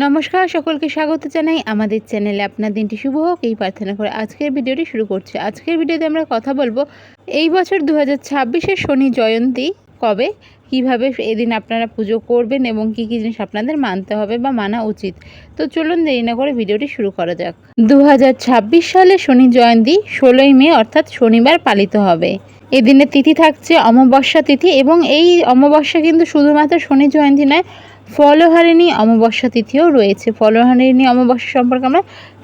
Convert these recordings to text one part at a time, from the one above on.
নমস্কার, সকলকে স্বাগত জানাই আমাদের চ্যানেলে। আপনার দিনটি শুভ হোক এই প্রার্থনা করে আজকের ভিডিওটি শুরু করছি। আজকের ভিডিওতে আমরা কথা বলবো এই বছর 2026-এর শনি জয়ন্তী কবে, কিভাবে এদিন আপনারা পুজো করবেন এবং কি কি জিনিস আপনাদের মানতে হবে বা মানা উচিত। তো চলুন দেরি না করে ভিডিওটি শুরু করা যাক। 2026 সালে শনি জয়ন্তী 16ই মে অর্থাৎ শনিবার পালিত হবে। এদিনের তিথি থাকছে অমাবস্যা তিথি এবং এই অমাবস্যা কিন্তু শুধুমাত্র শনি জয়ন্তী নয়, ফলহারিণী অমাবস্যা তিথিও রয়েছে। ফলহারিণী অমাবস্যা সম্পর্কে আমরা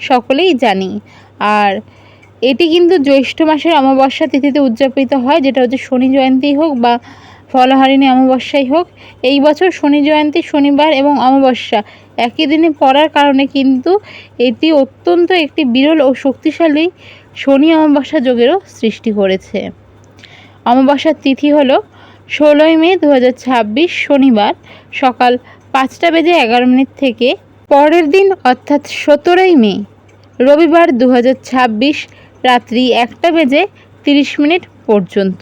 সকলেই জানি। আর এটি কিন্তু জ্যৈষ্ঠ মাসের অমাবস্যা তিথিতে উদযাপিত হয়, যেটা হচ্ছে শনি জয়ন্তী হোক বা ফলহারিণী অমাবস্যাই হোক। এই বছর শনি জয়ন্তী শনিবার এবং অমাবস্যা একই দিনে পড়ার কারণে কিন্তু এটি অত্যন্ত একটি বিরল ও শক্তিশালী শনি অমাবস্যা যোগেরও সৃষ্টি করেছে। অমাবস্যার তিথি হলো 16ই মে 2026 শনিবার সকাল 5:11 থেকে পরের দিন অর্থাৎ 17ই মে রবিবার 2026 রাত্রি 1:30 পর্যন্ত।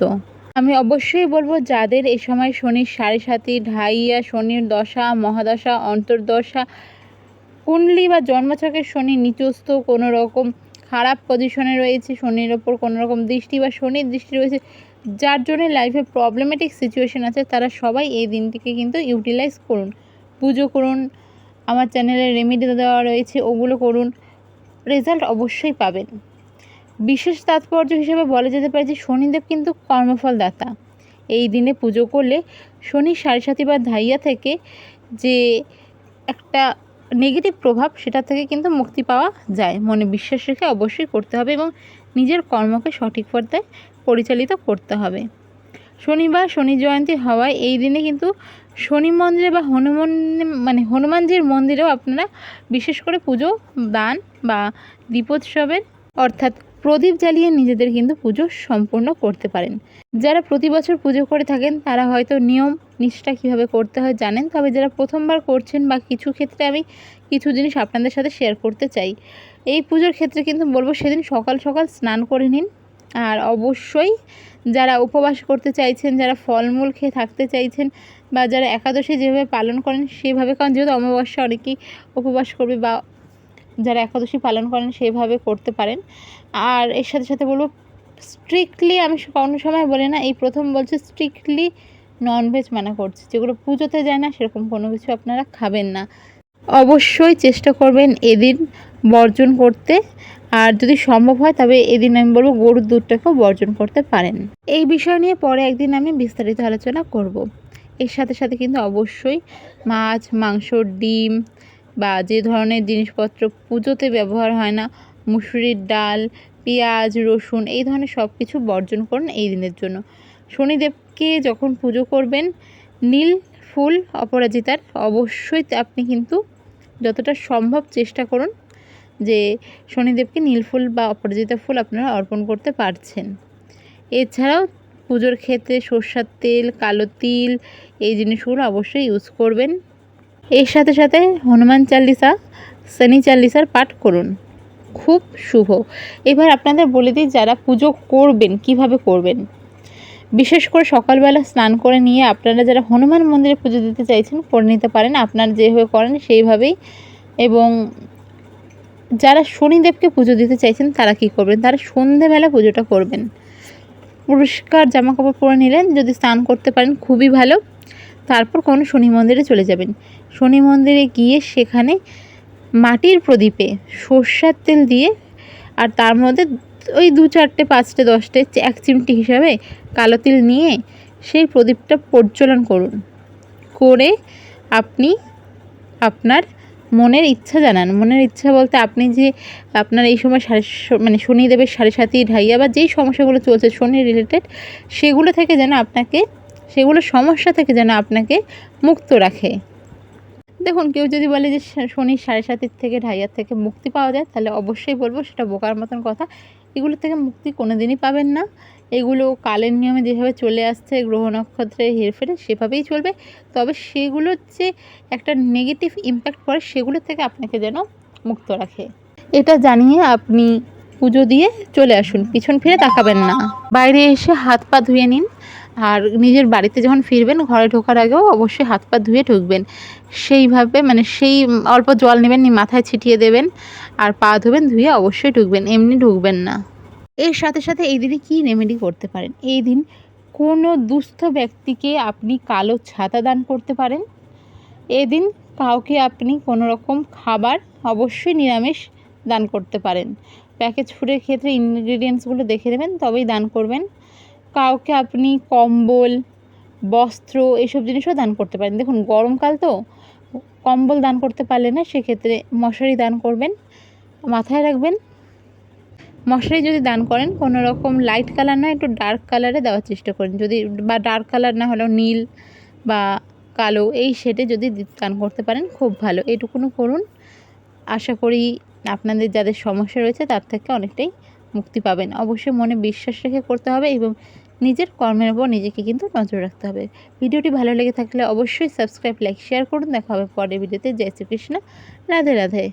আমি অবশ্যই বলবো যাদের এই সময় শনির সাড়ে সাতি, ঢাইয়া, শনির দশা, মহাদশা, অন্তর্দশা, কুণ্ডলী বা জন্মছকের শনি নিচস্থ কোনো রকম খারাপ পজিশনে রয়েছে, শনির ওপর কোনো রকম দৃষ্টি বা শনির দৃষ্টি রয়েছে, যার জন্য লাইফে প্রবলেমেটিক সিচুয়েশন আছে, তারা সবাই এই দিনটিকে কিন্তু ইউটিলাইজ করুন, পুজো করুন। আমার চ্যানেলে রেমেডি দেওয়া রয়েছে, ওগুলো করুন, রেজাল্ট অবশ্যই পাবেন। বিশেষ তাৎপর্য হিসেবে বলা যেতে পারে যে শনিদেব কিন্তু কর্মফলদাতা। এই দিনে পুজো করলে শনি সাড়ে সাতি বা ধাইয়া থেকে যে একটা নেগেটিভ প্রভাব, সেটা থেকে কিন্তু মুক্তি পাওয়া যায়। মনে বিশ্বাস রেখে অবশ্যই করতে হবে এবং নিজের কর্মকে সঠিক পথে পরিচালিত করতে হবে। শনিবার শনি জয়ন্তী হওয়ায় এই দিনে কিন্তু শনি মন্দিরে বা হনুমানজির মন্দিরেও আপনারা বিশেষ করে পুজো, দান বা দীপোৎসবের অর্থাৎ প্রদীপ জ্বালিয়ে নিজেদের কিন্তু পুজো সম্পূর্ণ করতে পারেন। যারা প্রতি বছর পুজো করে থাকেন তারা হয়তো নিয়ম নিষ্ঠা কীভাবে করতে হয় জানেন, তবে যারা প্রথমবার করছেন বা কিছু ক্ষেত্রে আমি কিছু জিনিস আপনাদের সাথে শেয়ার করতে চাই। এই পুজোর ক্ষেত্রে কিন্তু বলবো সেদিন সকাল সকাল স্নান করে নিন। আর অবশ্যই যারা উপবাস করতে চাইছেন, যারা ফলমূল খেয়ে থাকতে চাইছেন বা যারা একাদশী যেভাবে পালন করেন সেভাবে, কারণ যেহেতু অমাবস্যা অনেকেই উপবাস করবে বা যারা একাদশী পালন করেন সেভাবে করতে পারেন। আর এর সাথে সাথে বলবো স্ট্রিক্টলি, আমি কোনো সময় বলি না, এই প্রথম বলছি স্ট্রিক্টলি ননভেজ মানা করছি, যেগুলো পুজোতে যায় না সেরকম কোনো কিছু আপনারা খাবেন না। অবশ্যই চেষ্টা করবেন এদিন বর্জন করতে, আর যদি সম্ভব হয় তবে এদিন আমি বলবো গরুর দুধটাকেও বর্জন করতে পারেন। এই বিষয় নিয়ে পরে একদিন আমি বিস্তারিত আলোচনা করব। এর সাথে সাথে কিন্তু অবশ্যই মাছ, মাংস, ডিম বা যে ধরনের জিনিসপত্র পুজোতে ব্যবহার হয় না, মুসুরির ডাল, পেঁয়াজ, রসুন, এই ধরনের সব কিছু বর্জন করুন এই দিনের জন্য। শনিদেবকে যখন পুজো করবেন নীল ফুল অপরাজিতার অবশ্যই আপনি কিন্তু যতটা সম্ভব চেষ্টা করুন যে শনিদেবকে নীল ফুল বা অপরাজিতা ফুল আপনারা অর্পণ করতে পারছেন। এছাড়াও পুজোর ক্ষেত্রে সরষের তেল, কালো তিল, এই জিনিসগুলো অবশ্যই ইউজ করবেন। এর সাথে সাথে হনুমান চালিসা, শনি চালিসার পাঠ করুন, খুব শুভ। এবার আপনাদের বলে দিই যারা পুজো করবেন কিভাবে করবেন। বিশেষ করে সকালবেলা স্নান করে নিয়ে আপনারা যারা হনুমান মন্দিরে পুজো দিতে চাইছেন করে নিতে পারেন, আপনারা যেভাবে করেন সেইভাবেই। এবং যারা শনিদেবকে পুজো দিতে চাইছেন তারা কি করবেন, তারা সন্ধেবেলা পুজোটা করবেন। পরিষ্কার জামা কাপড় পরে নিলেন, যদি স্নান করতে পারেন খুবই ভালো। তারপর কোনো শনি মন্দিরে চলে যাবেন। শনি মন্দিরে গিয়ে সেখানে মাটির প্রদীপে সরষের তেল দিয়ে আর তার মধ্যে ওই 2-4টে 5টে 10টে 1 চিমটি হিসাবে কালো তিল নিয়ে সেই প্রদীপটা প্রজ্বলন করুন। করে আপনি আপনার মনের ইচ্ছা জানান। মনের ইচ্ছা বলতে আপনি যে আপনার এই সময় শনিদেবের সাড়ে সাতি, ঢাইয়া বা যেই সমস্যাগুলো চলছে শনি রিলেটেড, সেগুলো থেকে যেন আপনাকে, সেগুলো সমস্যা থেকে যেন আপনাকে মুক্ত রাখে। দেখুন, কেউ যদি বলে যে শনির সাড়ে সাতির থেকে, ঢাইয়ার থেকে মুক্তি পাওয়া যায়, তাহলে অবশ্যই বলবো সেটা বোকার মতন কথা। এগুলো থেকে মুক্তি কোনো দিনই পাবেন না। এগুলো কালের নিয়মে যেভাবে চলে আসছে, গ্রহ নক্ষত্রের হেরফেরে সেভাবেই চলবে। তবে সেগুলোর যে একটা নেগেটিভ ইম্প্যাক্ট পড়ে সেগুলো থেকে আপনাকে যেন মুক্ত রাখে, এটা জানিয়ে আপনি পুজো দিয়ে চলে আসুন, পিছন ফিরে তাকাবেন না। বাইরে এসে হাত পা ধুয়ে নিন, আর নিজের বাড়িতে যখন ফিরবেন ঘরে ঢোকার আগেও অবশ্যই হাত পা ধুয়ে ঢুকবেন। সেইভাবে মানে সেই অল্প জল নেবেন, নিয়ে মাথায় ছিটিয়ে দেবেন আর পা ধুবেন, ধুয়ে অবশ্যই ঢুকবেন, এমনি ঢুকবেন না। এর সাথে সাথে এই দিনে কী রেমেডি করতে পারেন, এই দিন কোনো দুস্থ ব্যক্তিকে আপনি কালো ছাতা দান করতে পারেন। এদিন কাউকে আপনি কোনো রকম খাবার, অবশ্যই নিরামিষ, দান করতে পারেন। প্যাকেজ ফুডের ক্ষেত্রে ইনগ্রিডিয়েন্টসগুলো দেখে নেবেন, তবেই দান করবেন। কাউকে আপনি কম্বল, বস্ত্র এসব জিনিসও দান করতে পারেন। দেখুন গরমকাল তো, কম্বল দান করতে পারলে না, সেক্ষেত্রে মশারি দান করবেন। মাথায় রাখবেন, মশারি যদি দান করেন কোনো রকম লাইট কালার নয়, একটু ডার্ক কালারে দেওয়ার চেষ্টা করেন। যদি বা ডার্ক কালার না হলেও নীল বা কালো এই শেডে যদি দান করতে পারেন খুব ভালো। এটুকুনো করুন, আশা করি আপনাদের যাদের সমস্যা রয়েছে তার থেকে অনেকটাই মুক্তি পাবেন। অবশ্যই মনে বিশ্বাস রেখে করতে হবে এবং নিজের কর্মের উপর নিজেকে কিন্তু নজর রাখতে হবে। ভিডিওটি ভালো লেগে থাকলে অবশ্যই সাবস্ক্রাইব, লাইক, শেয়ার করুন। দেখা হবে পরের ভিডিওতে। জয় শ্রীকৃষ্ণ, রাধে রাধে।